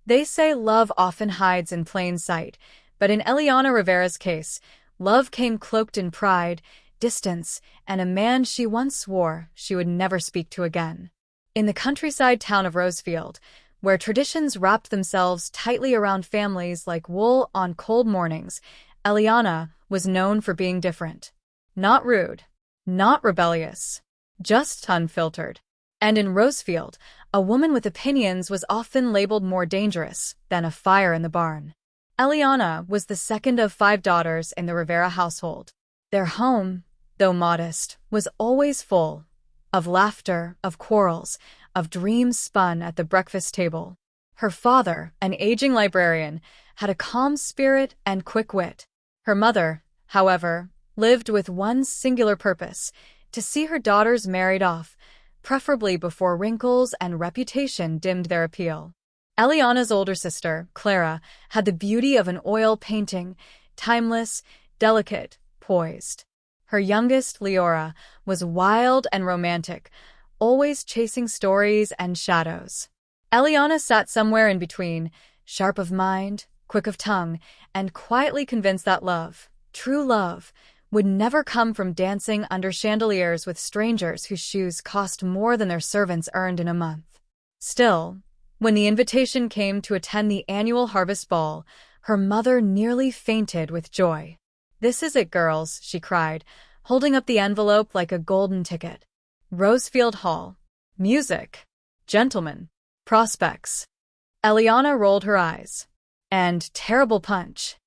They say love often hides in plain sight, but in Eliana Rivera's case, love came cloaked in pride, distance, and a man she once swore she would never speak to again. In the countryside town of Rosefield, where traditions wrapped themselves tightly around families like wool on cold mornings, Eliana was known for being different. Not rude, not rebellious, just unfiltered. And in Rosefield, a woman with opinions was often labeled more dangerous than a fire in the barn. Eliana was the second of 5 daughters in the Rivera household. Their home, though modest, was always full of laughter, of quarrels, of dreams spun at the breakfast table. Her father, an aging librarian, had a calm spirit and quick wit. Her mother, however, lived with one singular purpose: to see her daughters married off, preferably before wrinkles and reputation dimmed their appeal. Eliana's older sister, Clara, had the beauty of an oil painting, timeless, delicate, poised. Her youngest, Leora, was wild and romantic, always chasing stories and shadows. Eliana sat somewhere in between, sharp of mind, quick of tongue, and quietly convinced that love, true love, would never come from dancing under chandeliers with strangers whose shoes cost more than their servants earned in a month. Still, when the invitation came to attend the annual harvest ball, her mother nearly fainted with joy. "This is it, girls," she cried, holding up the envelope like a golden ticket. "Rosefield Hall. Music. Gentlemen. Prospects." Eliana rolled her eyes. And terrible punch.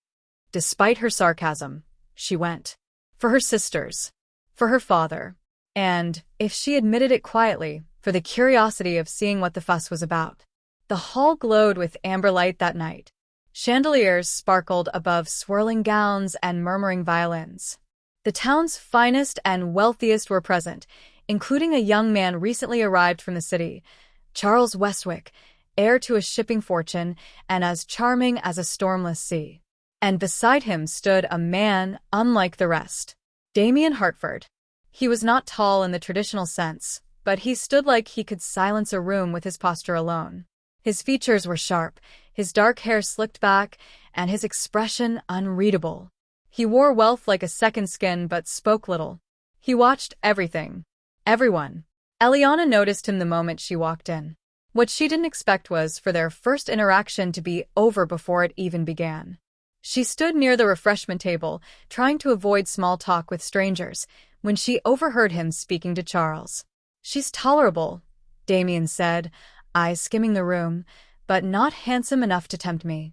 Despite her sarcasm, she went. For her sisters. For her father. And, if she admitted it quietly, for the curiosity of seeing what the fuss was about. The hall glowed with amber light that night. Chandeliers sparkled above swirling gowns and murmuring violins. The town's finest and wealthiest were present, including a young man recently arrived from the city, Charles Westwick, heir to a shipping fortune and as charming as a stormless sea. And beside him stood a man unlike the rest, Damien Hartford. He was not tall in the traditional sense, but he stood like he could silence a room with his posture alone. His features were sharp, his dark hair slicked back, and his expression unreadable. He wore wealth like a second skin but spoke little. He watched everything. Everyone. Eliana noticed him the moment she walked in. What she didn't expect was for their first interaction to be over before it even began. She stood near the refreshment table, trying to avoid small talk with strangers, when she overheard him speaking to Charles. "She's tolerable," Damien said, eyes skimming the room, "but not handsome enough to tempt me."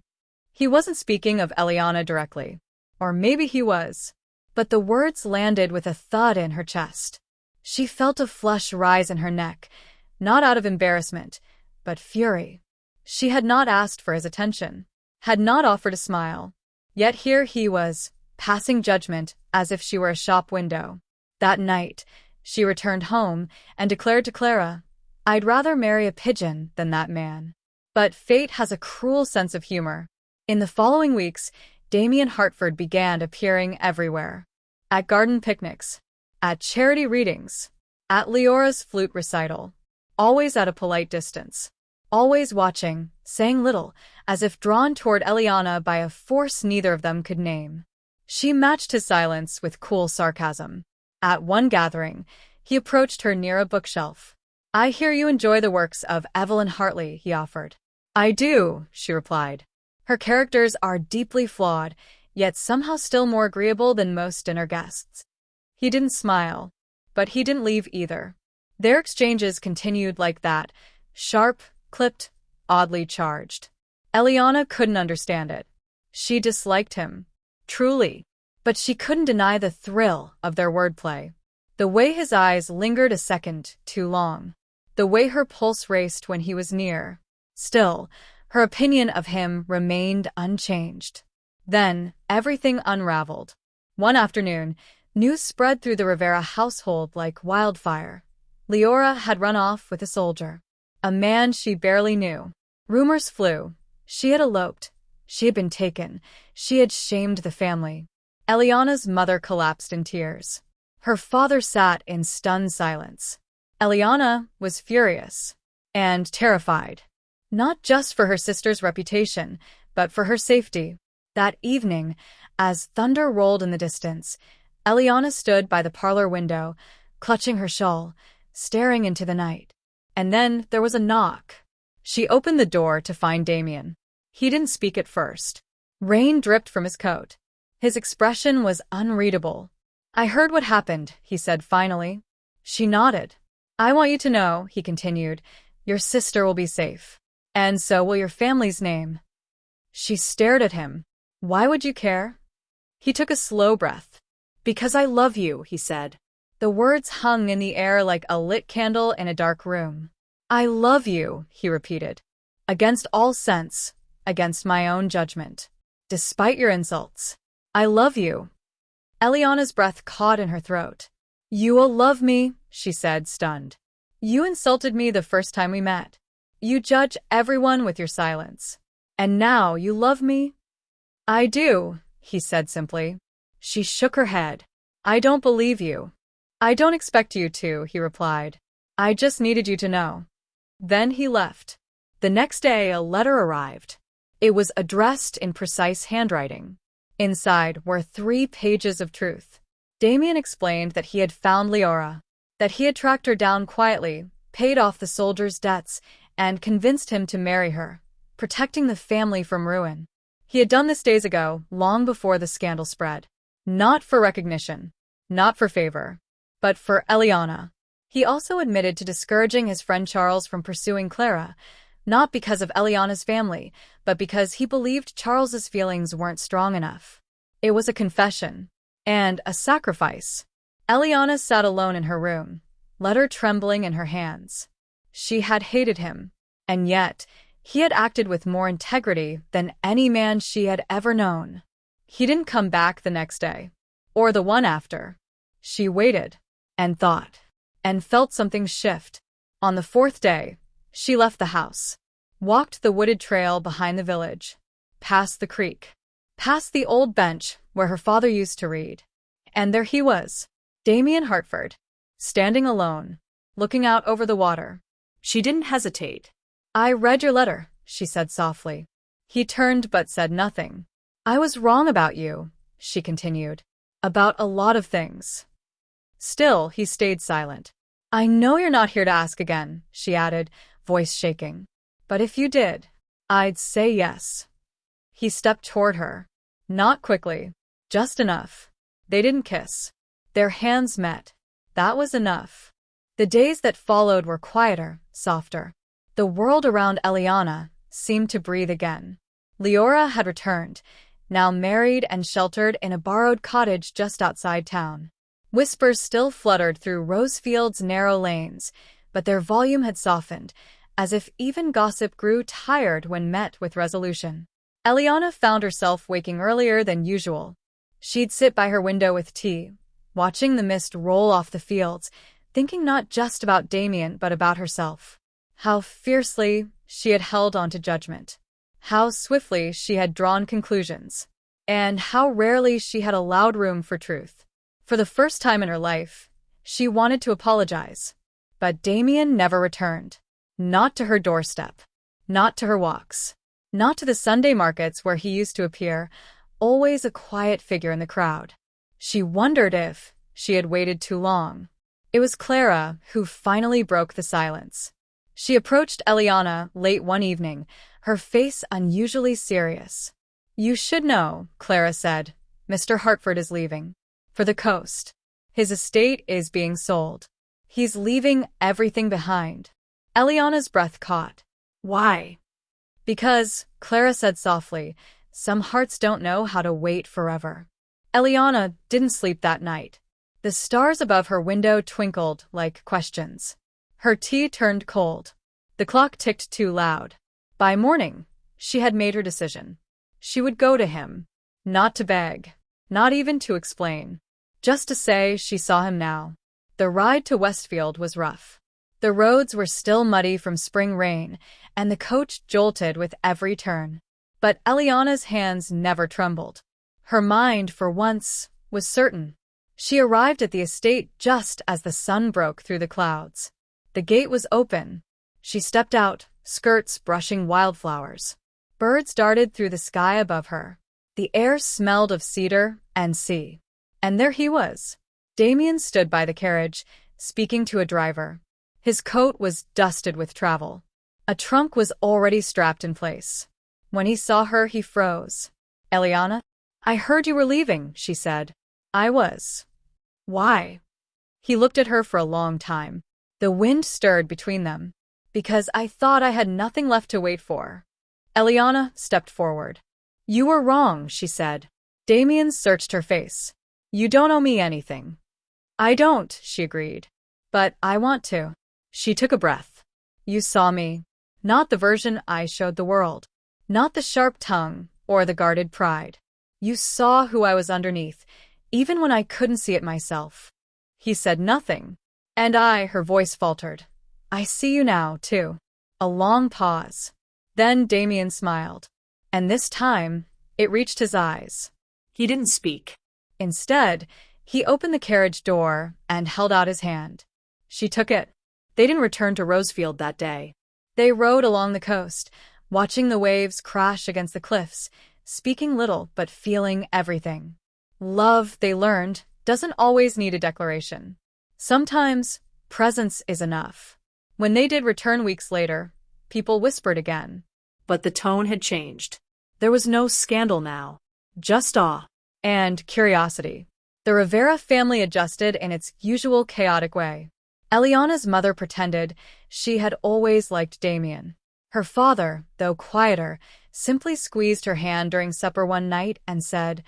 He wasn't speaking of Eliana directly. Or maybe he was. But the words landed with a thud in her chest. She felt a flush rise in her neck, not out of embarrassment, but fury. She had not asked for his attention, had not offered a smile. Yet here he was, passing judgment as if she were a shop window. That night, she returned home and declared to Clara, "I'd rather marry a pigeon than that man." But fate has a cruel sense of humor. In the following weeks, Damien Hartford began appearing everywhere. At garden picnics, at charity readings, at Leora's flute recital, always at a polite distance, always watching, saying little, as if drawn toward Eliana by a force neither of them could name. She matched his silence with cool sarcasm. At one gathering, he approached her near a bookshelf. "I hear you enjoy the works of Evelyn Hartley," he offered. "I do," she replied. Her characters are deeply flawed, yet somehow still more agreeable than most dinner guests. He didn't smile, but he didn't leave either. Their exchanges continued like that, sharp, clipped, oddly charged. Eliana couldn't understand it. She disliked him, truly, but she couldn't deny the thrill of their wordplay. The way his eyes lingered a second too long. The way her pulse raced when he was near. Still, her opinion of him remained unchanged. Then, everything unraveled. One afternoon, news spread through the Rivera household like wildfire. Leora had run off with a soldier. A man she barely knew. Rumors flew. She had eloped. She had been taken. She had shamed the family. Eliana's mother collapsed in tears. Her father sat in stunned silence. Eliana was furious. And terrified. not just for her sister's reputation, but for her safety. That evening, as thunder rolled in the distance, Eliana stood by the parlor window, clutching her shawl, staring into the night. And then there was a knock. She opened the door to find Damien. He didn't speak at first. Rain dripped from his coat. His expression was unreadable. "I heard what happened," he said finally. She nodded. "I want you to know," he continued, "your sister will be safe. And so will your family's name." She stared at him. "Why would you care?" He took a slow breath. "Because I love you," he said. The words hung in the air like a lit candle in a dark room. "I love you," he repeated. "Against all sense, against my own judgment. Despite your insults. I love you." Eliana's breath caught in her throat. "You will love me," she said, stunned. "You insulted me the first time we met. You judge everyone with your silence. And now you love me?" "I do," he said simply. She shook her head. "I don't believe you." "I don't expect you to," he replied. "I just needed you to know." Then he left. The next day, a letter arrived. It was addressed in precise handwriting. Inside were 3 pages of truth. Damien explained that he had found Leora, that he had tracked her down quietly, paid off the soldier's debts, and convinced him to marry her, protecting the family from ruin. He had done this days ago, long before the scandal spread. Not for recognition, not for favor, but for Eliana. He also admitted to discouraging his friend Charles from pursuing Clara, not because of Eliana's family, but because he believed Charles's feelings weren't strong enough. It was a confession. And a sacrifice. Eliana sat alone in her room, letter trembling in her hands. She had hated him, and yet he had acted with more integrity than any man she had ever known. He didn't come back the next day, or the one after. She waited, and thought, and felt something shift. On the 4th day, she left the house, walked the wooded trail behind the village, past the creek, past the old bench where her father used to read. And there he was, Damien Hartford, standing alone, looking out over the water. She didn't hesitate. "I read your letter," she said softly. He turned but said nothing. "I was wrong about you," she continued. "About a lot of things." Still, he stayed silent. "I know you're not here to ask again," she added, voice shaking. "But if you did, I'd say yes." He stepped toward her. Not quickly. Just enough. They didn't kiss. Their hands met. That was enough. The days that followed were quieter, softer. The world around Eliana seemed to breathe again. Leora had returned, now married and sheltered in a borrowed cottage just outside town. Whispers still fluttered through Rosefield's narrow lanes, but their volume had softened, as if even gossip grew tired when met with resolution. Eliana found herself waking earlier than usual. She'd sit by her window with tea, watching the mist roll off the fields, thinking not just about Damien but about herself. How fiercely she had held on to judgment. How swiftly she had drawn conclusions. And how rarely she had allowed room for truth. For the first time in her life, she wanted to apologize. But Damien never returned. Not to her doorstep. Not to her walks. Not to the Sunday markets where he used to appear, always a quiet figure in the crowd. She wondered if she had waited too long. It was Clara who finally broke the silence. She approached Eliana late one evening, her face unusually serious. "You should know," Clara said, "Mr. Hartford is leaving. For the coast. His estate is being sold. He's leaving everything behind." Eliana's breath caught. "Why?" "Because," Clara said softly, "some hearts don't know how to wait forever." Eliana didn't sleep that night. The stars above her window twinkled like questions. Her tea turned cold. The clock ticked too loud. By morning, she had made her decision. She would go to him. Not to beg. Not even to explain. Just to say she saw him now. The ride to Westfield was rough. The roads were still muddy from spring rain, and the coach jolted with every turn. But Eliana's hands never trembled. Her mind, for once, was certain. She arrived at the estate just as the sun broke through the clouds. The gate was open. She stepped out, skirts brushing wildflowers. Birds darted through the sky above her. The air smelled of cedar and sea. And there he was. Damien stood by the carriage, speaking to a driver. His coat was dusted with travel. A trunk was already strapped in place. When he saw her, he froze. "Eliana? I heard you were leaving," she said. "I was." "Why?" He looked at her for a long time. The wind stirred between them. "Because I thought I had nothing left to wait for." Eliana stepped forward. "You were wrong," she said. Damien searched her face. "You don't owe me anything." "I don't," she agreed. "But I want to." She took a breath. "You saw me. Not the version I showed the world. Not the sharp tongue or the guarded pride. You saw who I was underneath, even when I couldn't see it myself." He said nothing. "And her voice faltered. "I see you now, too." A long pause. Then Damien smiled. And this time, it reached his eyes. He didn't speak. Instead, he opened the carriage door and held out his hand. She took it. They didn't return to Rosefield that day. They rode along the coast, watching the waves crash against the cliffs, speaking little but feeling everything. Love, they learned, doesn't always need a declaration. Sometimes, presence is enough. When they did return weeks later, people whispered again. But the tone had changed. There was no scandal now. Just awe. And curiosity. The Rivera family adjusted in its usual chaotic way. Eliana's mother pretended she had always liked Damien. Her father, though quieter, simply squeezed her hand during supper one night and said,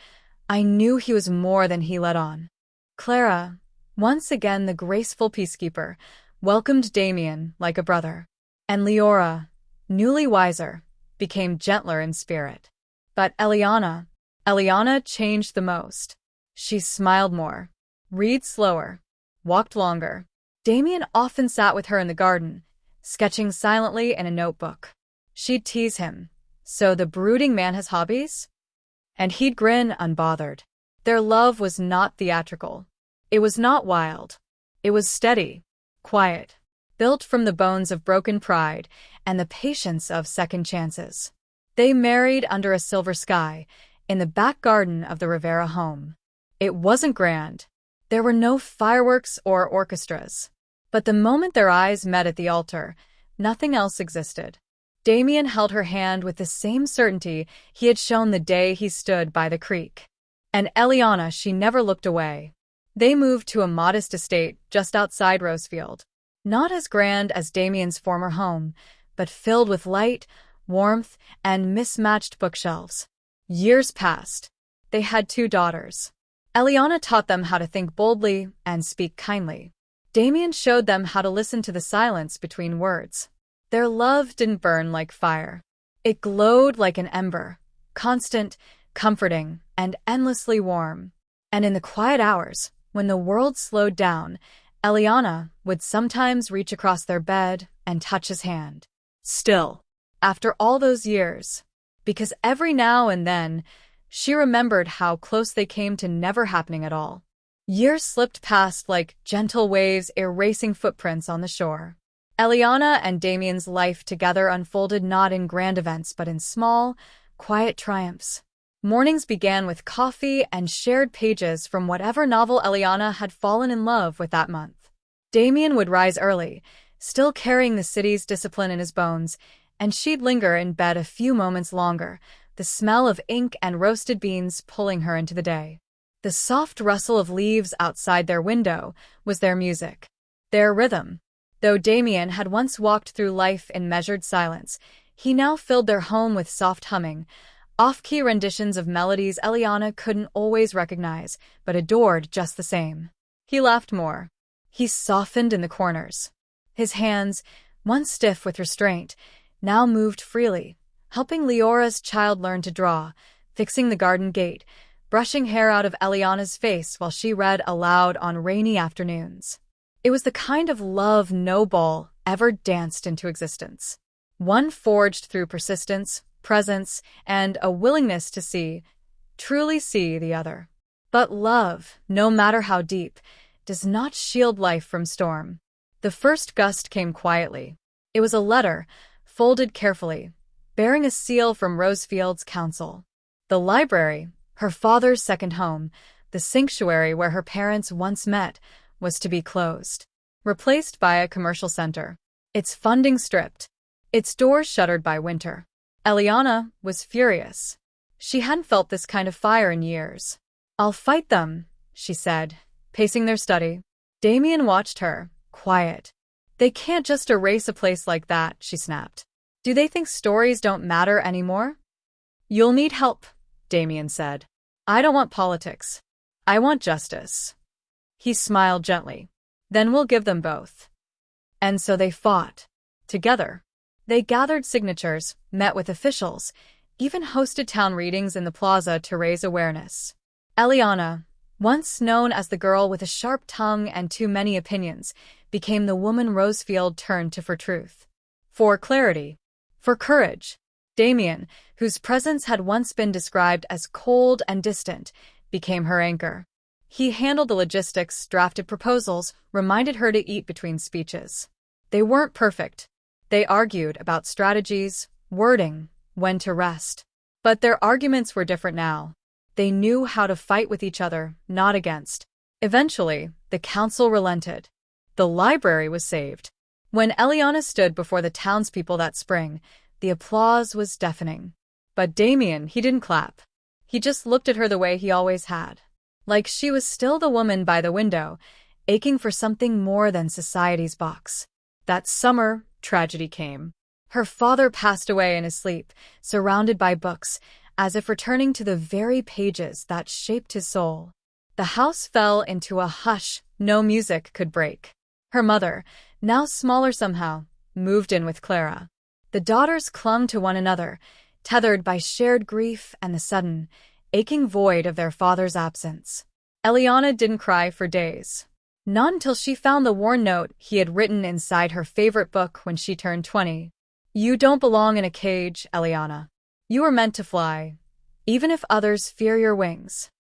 "I knew he was more than he let on." Clara, once again the graceful peacekeeper, welcomed Damien like a brother. And Leora, newly wiser, became gentler in spirit. But Eliana changed the most. She smiled more, read slower, walked longer. Damien often sat with her in the garden, sketching silently in a notebook. She'd tease him. "So the brooding man has hobbies?" And he'd grin unbothered. Their love was not theatrical. It was not wild. It was steady, quiet, built from the bones of broken pride and the patience of second chances. They married under a silver sky, in the back garden of the Rivera home. It wasn't grand. There were no fireworks or orchestras. But the moment their eyes met at the altar, nothing else existed. Damien held her hand with the same certainty he had shown the day he stood by the creek. And Eliana, she never looked away. They moved to a modest estate just outside Rosefield. Not as grand as Damien's former home, but filled with light, warmth, and mismatched bookshelves. Years passed. They had 2 daughters. Eliana taught them how to think boldly and speak kindly. Damien showed them how to listen to the silence between words. Their love didn't burn like fire. It glowed like an ember, constant, comforting, and endlessly warm. And in the quiet hours, when the world slowed down, Eliana would sometimes reach across their bed and touch his hand. Still, after all those years, because every now and then, she remembered how close they came to never happening at all. Years slipped past like gentle waves erasing footprints on the shore. Eliana and Damien's life together unfolded not in grand events but in small, quiet triumphs. Mornings began with coffee and shared pages from whatever novel Eliana had fallen in love with that month. Damien would rise early, still carrying the city's discipline in his bones, and she'd linger in bed a few moments longer, the smell of ink and roasted beans pulling her into the day. The soft rustle of leaves outside their window was their music, their rhythm. Though Damien had once walked through life in measured silence, he now filled their home with soft humming, off-key renditions of melodies Eliana couldn't always recognize, but adored just the same. He laughed more. He softened in the corners. His hands, once stiff with restraint, now moved freely, helping Leora's child learn to draw, fixing the garden gate, brushing hair out of Eliana's face while she read aloud on rainy afternoons. It was the kind of love no ball ever danced into existence. One forged through persistence, presence, and a willingness to see, truly see the other. But love, no matter how deep, does not shield life from storm. The first gust came quietly. It was a letter, folded carefully, bearing a seal from Rosefield's council. The library, her father's second home, the sanctuary where her parents once met, was to be closed, replaced by a commercial center. Its funding stripped, its doors shuttered by winter. Eliana was furious. She hadn't felt this kind of fire in years. "I'll fight them," she said, pacing their study. Damien watched her, quiet. "They can't just erase a place like that," she snapped. "Do they think stories don't matter anymore?" "You'll need help," Damien said. "I don't want politics. I want justice." He smiled gently. "Then we'll give them both." And so they fought. Together. They gathered signatures, met with officials, even hosted town readings in the plaza to raise awareness. Eliana, once known as the girl with a sharp tongue and too many opinions, became the woman Rosefield turned to for truth. For clarity. For courage. Damien, whose presence had once been described as cold and distant, became her anchor. He handled the logistics, drafted proposals, reminded her to eat between speeches. They weren't perfect. They argued about strategies, wording, when to rest. But their arguments were different now. They knew how to fight with each other, not against. Eventually, the council relented. The library was saved. When Eliana stood before the townspeople that spring, the applause was deafening. But Damien, he didn't clap. He just looked at her the way he always had. Like she was still the woman by the window, aching for something more than society's box. That summer, tragedy came. Her father passed away in his sleep, surrounded by books, as if returning to the very pages that shaped his soul. The house fell into a hush no music could break. Her mother, now smaller somehow, moved in with Clara. The daughters clung to one another, tethered by shared grief and the sudden, aching void of their father's absence. Eliana didn't cry for days. Not until she found the worn note he had written inside her favorite book when she turned 20. "You don't belong in a cage, Eliana. You were meant to fly, even if others fear your wings."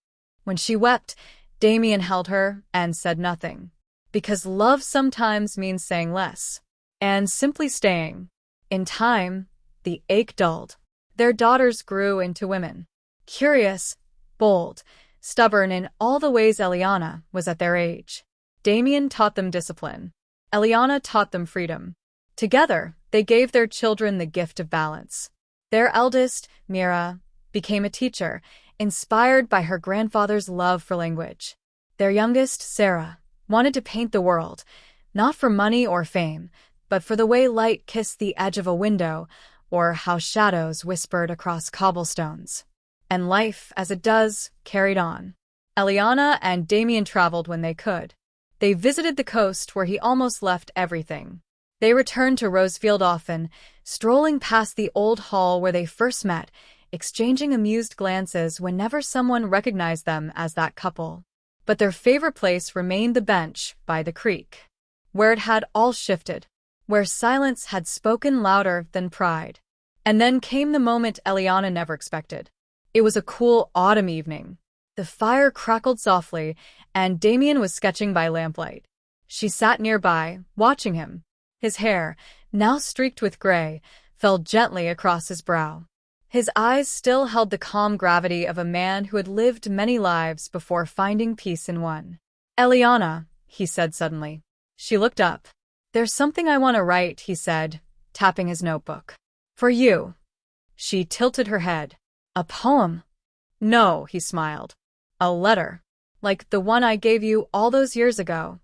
When she wept, Damien held her and said nothing. Because love sometimes means saying less. And simply staying. In time, the ache dulled. Their daughters grew into women. Curious, bold, stubborn in all the ways Eliana was at their age. Damien taught them discipline. Eliana taught them freedom. Together, they gave their children the gift of balance. Their eldest, Mira, became a teacher, inspired by her grandfather's love for language. Their youngest, Sarah, wanted to paint the world, not for money or fame, but for the way light kissed the edge of a window or how shadows whispered across cobblestones. And life, as it does, carried on. Eliana and Damien traveled when they could. They visited the coast where he almost left everything. They returned to Rosefield often, strolling past the old hall where they first met, exchanging amused glances whenever someone recognized them as that couple. But their favorite place remained the bench by the creek, where it had all shifted, where silence had spoken louder than pride. And then came the moment Eliana never expected. It was a cool autumn evening. The fire crackled softly, and Damien was sketching by lamplight. She sat nearby, watching him. His hair, now streaked with gray, fell gently across his brow. His eyes still held the calm gravity of a man who had lived many lives before finding peace in one. "Eliana," he said suddenly. She looked up. "There's something I want to write," he said, tapping his notebook. "For you." She tilted her head. "A poem?" "No," he smiled. "A letter. Like the one I gave you all those years ago."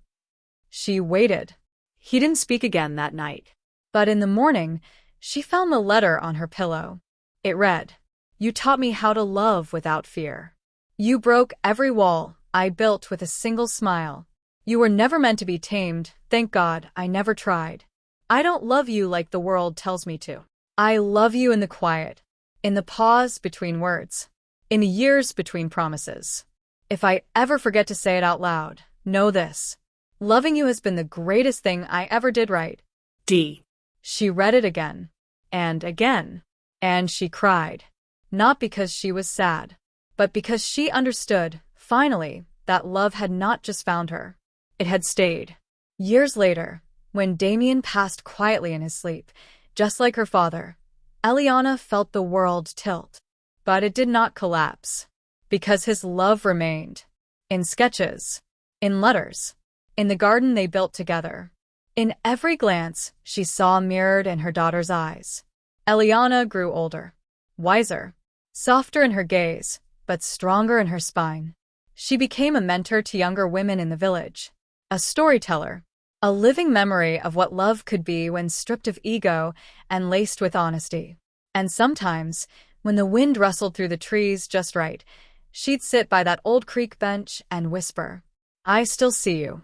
She waited. He didn't speak again that night. But in the morning, she found the letter on her pillow. It read, "You taught me how to love without fear. You broke every wall I built with a single smile. You were never meant to be tamed, thank God I never tried. I don't love you like the world tells me to. I love you in the quiet, in the pause between words, in the years between promises. If I ever forget to say it out loud, know this. Loving you has been the greatest thing I ever did right. D." She read it again, and again, and she cried. Not because she was sad, but because she understood, finally, that love had not just found her. It had stayed. Years later, when Damien passed quietly in his sleep, Just like her father, Eliana felt the world tilt. But it did not collapse. Because his love remained. In sketches. In letters. In the garden they built together. In every glance she saw mirrored in her daughter's eyes. Eliana grew older. Wiser. Softer in her gaze, but stronger in her spine. She became a mentor to younger women in the village. A storyteller. A living memory of what love could be when stripped of ego and laced with honesty. And sometimes, when the wind rustled through the trees just right, she'd sit by that old creek bench and whisper, "I still see you."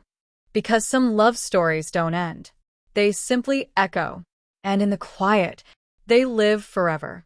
Because some love stories don't end. They simply echo. And in the quiet, they live forever.